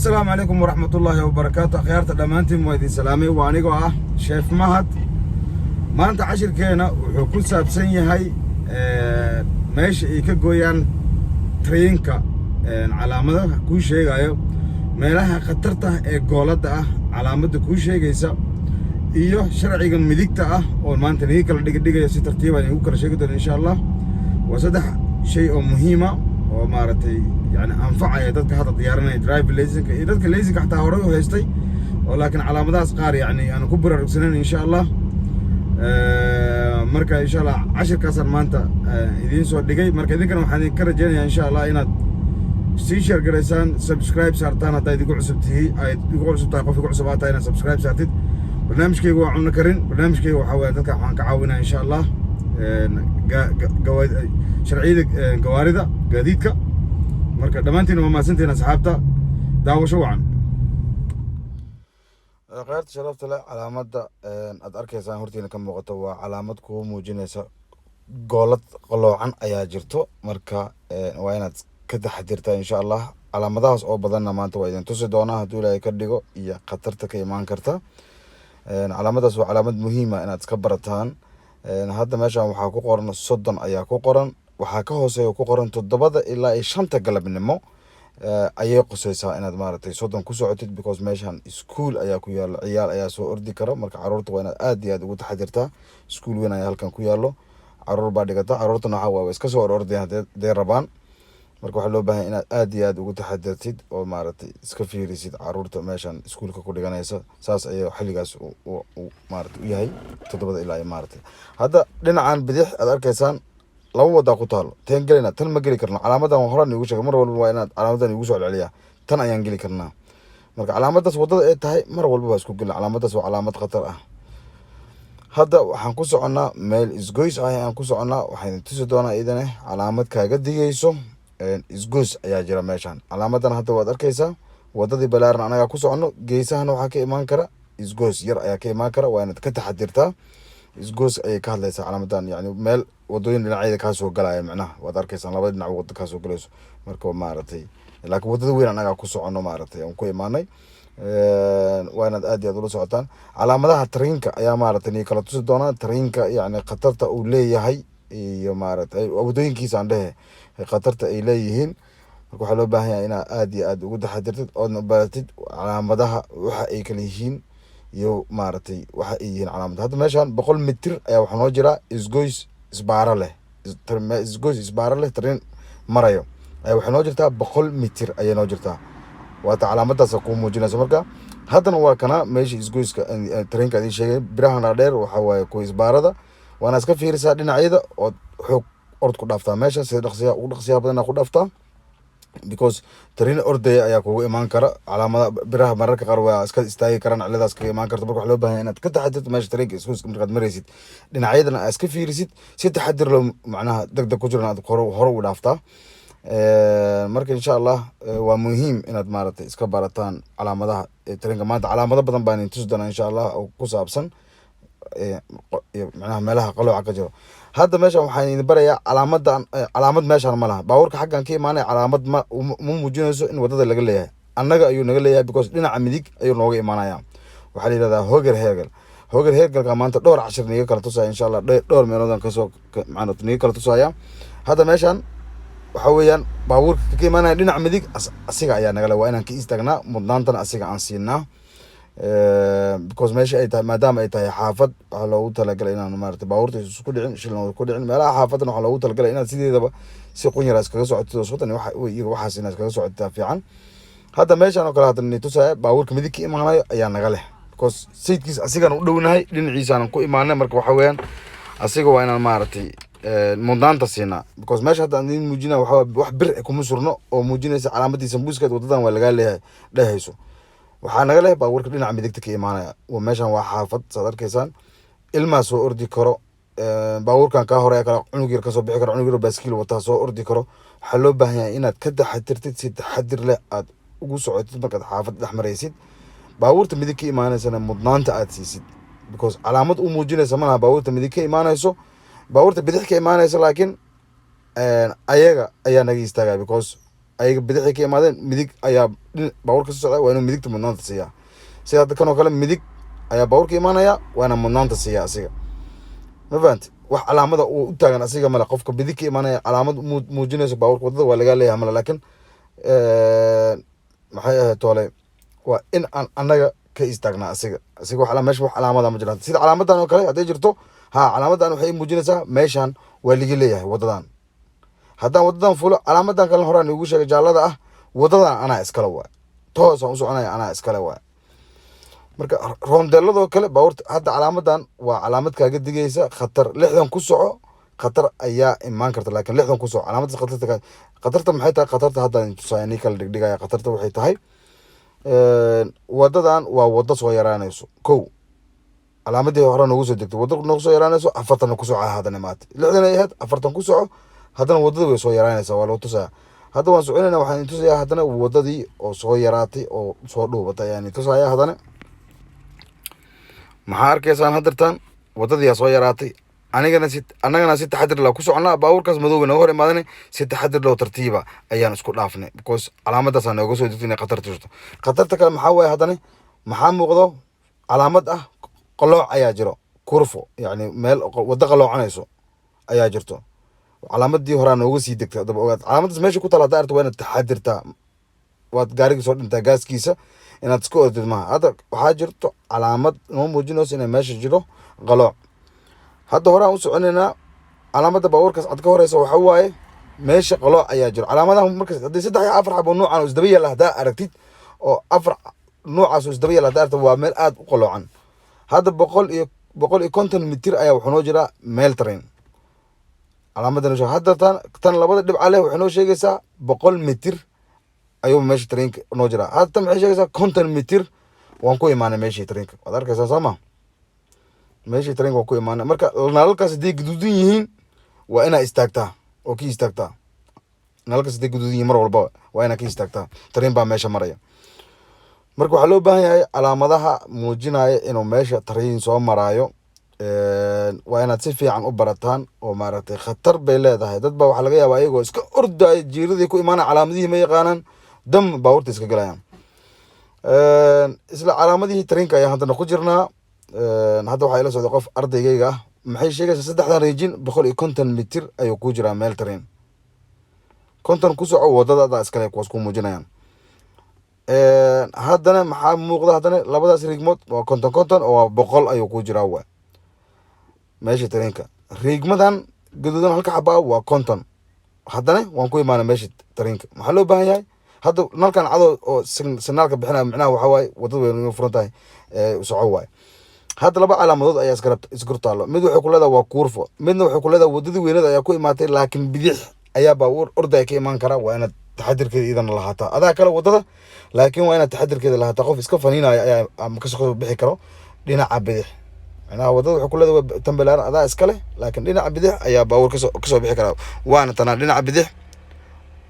السلام عليكم ورحمة الله وبركاته. خيارة دمانتي مويدي سلامي وانيقو شيف مهد ما انت عشر كينا وحكو سابسيني هاي ماشي ايكا قويان ترينكا علامة كو شيء غايو ميلاها خطرته قولة علامة كو شيء غيسا iyo sharciga midigta ah oo maanta nii kala dhigay si tartiib ah ugu kala sheegi doona insha Allah waa saddex shay oo muhiim ah oo maartay yani anfacaya dadka hadda diyaarinaya drive license iyo dadka license xataa hore u haystay oo laakiin calaamadahaas qaar yani aan ku baraarugsanan insha Allah marka insha Allah cashirkaasaan maanta idiin soo dhigay marka idinkana waxaan idin ka rajeynayaa insha Allah inaad sii share gareysaan subscribe saartaan hadda idigu cusub tahay qofka ku cusub tahay inaad subscribe saartid برنامجكي هو عمنا كرين برنامجكي هو حاول تلك عن كعاونا إن شاء الله شرعية جواردة جديدك مركز دمانتين وما سنتين أصحابته دعوة شو عن غيرت شرفت له على مدة أدرك سان هرتين كم مقطوع علامتكم موجينة قالت قلوا عن أياجرتو مركز وين كده حدرتها إن شاء الله على مداس أو بدلنا ما أنتوا إذا تصدقنا هدول يكدقوا يا قطرتك يمان كرتا calaamadaas waa calaamad muhiim ah inaad iska barataan hadda meeshan waxaa ku qoran 30 ayaa ku qoran waxaa ka hooseeyo ku qoran 7 ilaa 5 galabnimo ayay qosaysaa inaad maaragtay 30 ku socotid because meeshan school ayaa ku yaalo ciyaal ayaa soo ordi kara marka caruurta waa inaad aad iyo aad ugu taxadirtaa school weyn ayaa halkan ku yaalo caruur baa dhigata caruurtana waxa iska soo ordayaan hadday rabaan marka waxa loo baahan inaad aad iyo aad ugu taxadirtid oo maaragtay iska fiirisid caruurta meeshan iskuulka ku dhiganaysa saas ayay xilligaas maaragtay u yahay 7 ilaa maaragtay hadda dhinacan bidix aad arkaysaan laba wada ku taalo teen galina tan ma gali karno calaamadan horan ugu sheegay mar walba waa inaad calaamadan ugu soo celiyaa tan ayaan gali karnaa marka calaamadaas wadada ay tahay mar walba waa isku gal calaamadaas waa calaamad khatar ah hadda waxaan ku soconaa meel isgoys ah aan ku soconaa waxaan tusi doonaa idin calaamad kaaga digayso isgoos ayaa jira meeshan calaamadan hadda waad arkaysaa wadadii balaaran anaga ku socono geesahana waxaa ka imaan kara isgoos yar ayaa ka imaan kara waa inaad ka taxadirtaa isgoos ayay ka hadlaysaa calaamadan yani meel wadooyin dhinacyada kaa soo galaya macnaha waad arkaysaan labada dhinac wada kaa soo galayso marka maaragtay laakiin wadada weyn anaga ku socono maaragtay aan ku imaanay waa inaad aad iyo aad ula socotaan calaamadaha tariinka ayaa maaragtay nii kala tusi doonaa tariinka yani khatarta uu leeyahay iyo maaragtay wadooyinkiisa aan dhehe khatarta ay leeyihiin marka waxaa loo baahan yahay inaad aad iyo aad ugu taxadirtid oodna baratid calaamadaha waxa ay kala yihiin iyo maaragtay waxa ay yihiin calaamad hadda meeshan 100 mitir ayaa waxaa noo jira isgoys isbaara leh tareen marayo ayaa waxaa noo jirtaa 100 mitir ayay noo jirtaa waata calaamadaas ku muujinaysa marka haddana waa kana meesha isgoyska tareenka adii sheegay birahan dheer waxa waaye ku isbaarada waana iska fiirisaa dhinacyada oo xoog ord ku dhaaftaa meesha sida dhaqsiya badan ku dhaaftaa because tareen ordaya ayaa kugu imaan kara calaamada biraha mararka qaar waa iska istaagi karaan ciladaas kaga imaan karta marka waxa loo baahan yahay inaad ka taxadirto meesha tareenka isku markaad maraysid dhinacyadana aad iska fiirisid si taxadir loo macnaha degdeg ku jiraan aad hore u dhaaftaa marka insha Allah waa muhiim inaad maaragtay iska barataan calaamadaha tareenka maanta calaamado badan baan intusi doonaa insha Allah oo ku saabsan macnaha meelaha qalooca ka jiro hadda meeshan waxaan idin barayaa calaamad meeshan ma laha baabuurka xaggan ka imaanay calaamad ma muujinayso in wadada laga leeyahay annaga ayuu naga leeyahay because dhinaca midig ayuu nooga imaanayaa waxaa la yidhahdaa hoger hegelka maanta dhowr cashir niga kala tusaya insha Allah dhowr meeloodan kasoo macnaha niga kala tusaya hadda meeshan waxa weeyaan baabuurka ka imaanaya dhinaca midig asiga ayaa naga leeyahay waa inaan ka istaagnaa mudnaantana asiga aan siinaa because meesha ay tahay maadaama ay tahay xaafad waxa loogu talagalay inaan maaragtay baabuurta isku dhicin shilna ku dhicin meelaha xaafadana waxa loogu talagalay inaad sideedaba si qunyar iskaga socotid sotan iyaga waxaas inaad iskaga socotaa fiican hadda meeshan oo kale hadda ni tusaya baabuurka midig ka imaanayo ayaa naga leh because sayidkiis asigan u dhownahay dhinaciisaan ku imaanay marka waxa weeyaan asiga waa inaan maaragtay mudnaanta siinaa because meesha hadda aan muujinaa wax bir kuma surno oo muujinaysa calaamadiisa buuskeed wadadan waa laga leeyahay dhehayso waxaa naga leh baabuurka dhinaca midigta ka imaanaya meeshan waa xaafad saad arkaysaan ilmaa soo ordi karo baabuurkan kaa hore kala cunug yar kasoo bixi karo cunug yar baaskiil wataa soo ordi karo waxaa loo baahan yahay inaad ka taxadirtid si taxadir leh aad ugu socotid markaad xaafad dhex maraysid baabuurta midig ka imaanaysana mudnaanta aad siisid because calaamad u muujinaysa malaha baabuurta midig ka imaanayso baabuurta bidix ka imaanaysa laakiin ayaga ayaa naga istaagaa because ayaga bidixay ka imaadeen midig ayaa baabuurka soo socda waa inuu midigta mudnaanta siiyaa sida hadda kan oo kale midig ayaa baabuurka imaanaya waana mudnaanta siiyaa asiga ma fahanti wax calaamada uu u taagan asiga male qofka bidig ka imaanaya calaamad muujinayso baabuurka wadada waa lagaa leeyahay male laakiin maxay ahayd toole waa in aan annaga ka istaagnaa asiga wax meesha wax calaamada ma jiraan sida calaamadan oo kale hadday jirto calaamadan waxay muujinaysaa meeshan waa ligi leeyahay wadadan haddaan wadadan fulo calaamadan kale horaan igu sheegay jaallada ah wadadan anaa iskale waay toosaan u soconaya anaa iskale waay marka rondeeladoo kale baabuurta hadda calaamadan waa calaamad kaaga digaysa khatar 60 ku soco khatar ayaa imaan karta laakiin 60 ku soco calaamadaas khatarta maxay tahay khatarta hadda tusaayani kala dhigdhigaya khatarta waxay tahay wadadan waa wada soo yaraanayso kow calaamadii hore noogu soo degtay wada noogu soo yaraanayso 40 ku soco haddana maanta 60 ay ahayd 40 ku soco haddana wadada way soo yaraanaysaa waa loo tusaa hadda waan soconaynaa waxaan tusayaa haddana wadadii oo soo yaraatay oo soo dhuubatay yani tusayaa haddana maxaa arkaysaan haddartan wadadii soo yaraatay annagana si taxadir leh ku soconaa baabuurkaas madowga nooga hor imaadana si taxadir leh tartiiba ayaan isku dhaafnay because calaamadaas aan nooga soo degtay inay khatar jirto khatarta kale maxaa waaye haddana maxaa muuqdo calaamad ah qalooc ayaa jiro kurfo yani meel wada qaloocanayso ayaa jirto calaamadii horaa nooga sii degtay daba ogaad calaamadaas meesha ku taala hadda arta waa inaad taxadirtaa waad gaariga soo dhintaa gaaskiisa inaad iska ordid maaha hadda waxaa jirto calaamad noo muujinayso inay meesha jiro qalooc hadda horaan u soconaynaa calaamada baabuurkaas cad ka horeysa waxa waaye meesha qalooc ayaa jiro calaamadaha markaas haddii 3 iyo 4 xabo noocan oo isdaba yaala haddaa aragtid oo 4 noocaas oo isdaba yaala haddaa aragtid waa meel aad u qaloocan hadda 150 mitir ayaa wuxuu noo jiraa meel train calaamadan hadda tan labada dhibca leh waxay noo sheegaysaa 100 mitir ayuu meesha trainka noo jiraa hadda tan maxay sheegaysaa 50 mitir waan ku imaanay meeshii trainka waad arkaysaa soo ma meeshii trainka waan ku imaanay marka nalalkaas haddii gaduudan yihiin waa inaa istaagtaa oo ka istaagtaa nalalkaas haddii gaduudan yihiin mar walba waa inaa ka istaagtaa train baa meesha maraya marka waxaa loo baahan yahay calaamadaha muujinaya inuu meesha train soo maraayo waa inaad si fiican u barataan oo maaragtay khatar bay leedahay dad baa waxaa laga yaabaa ayagoo iska ordaya jiiradii ku imaanaya calaamadihii ma yaqaanaan dam baabuurta iska galayaan isla calaamadihii trainka ayaan haddana ku jirnaa hadda waxaa ila socday qof ardaygayga ah maxay sheegaysaa 3 region 150 mitir ayuu ku jiraa meel train 50 ku soco wadada iskale kuwaas ku muujinayaan haddana maxaa muuqda haddana labadaas rigmood waa 50 oo 100 ayuu ku jiraa waa meesha trainka rigmadan gaduudan halka xabaa waa 50 haddana waan ku imaanay meesha trainka maxaa loo baahan yahay hadda nalkan cado oo signaalka bixinaya macnaha waxa waaye wadada way inoo furan tahay soco waay hadda laba calaamadood ayaa isgartaalo mid waxay ku leedahay waa kurfo midna waxay ku leedahay wadadii weynada ayaa ku imaatay laakiin bidix ayaa baabuur orday ka imaan kara waa inaad taxadirkeeda idan lahaataa adaa kale wadada laakiin waa inaad taxadirkeeda lahaataa qof iska faniinaya ayaa ka soo bixi karo dhinaca bidix macnaha wadada waxay ku leedahay tambelaan adaa iskale laakiin dhinaca bidix ayaa baabuur ka soo bixi kara waana tanaa dhinaca bidix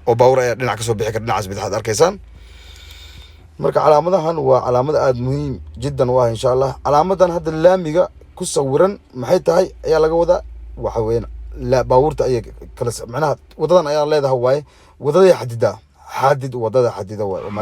oo baabuur ayaa dhinac ka soo bixi kara dhinacaas bidix aad arkaysaan marka calaamadahan waa calaamad aad muhiim jiddan u ah insha Allah calaamadan hadda laamiga ku sawiran maxay tahay ayaa laga wadaa waxa weeyaan la baabuurta ay kala macnaha wadadan ayaa leedahay waaye wadada xadida wadada xadida waaye ma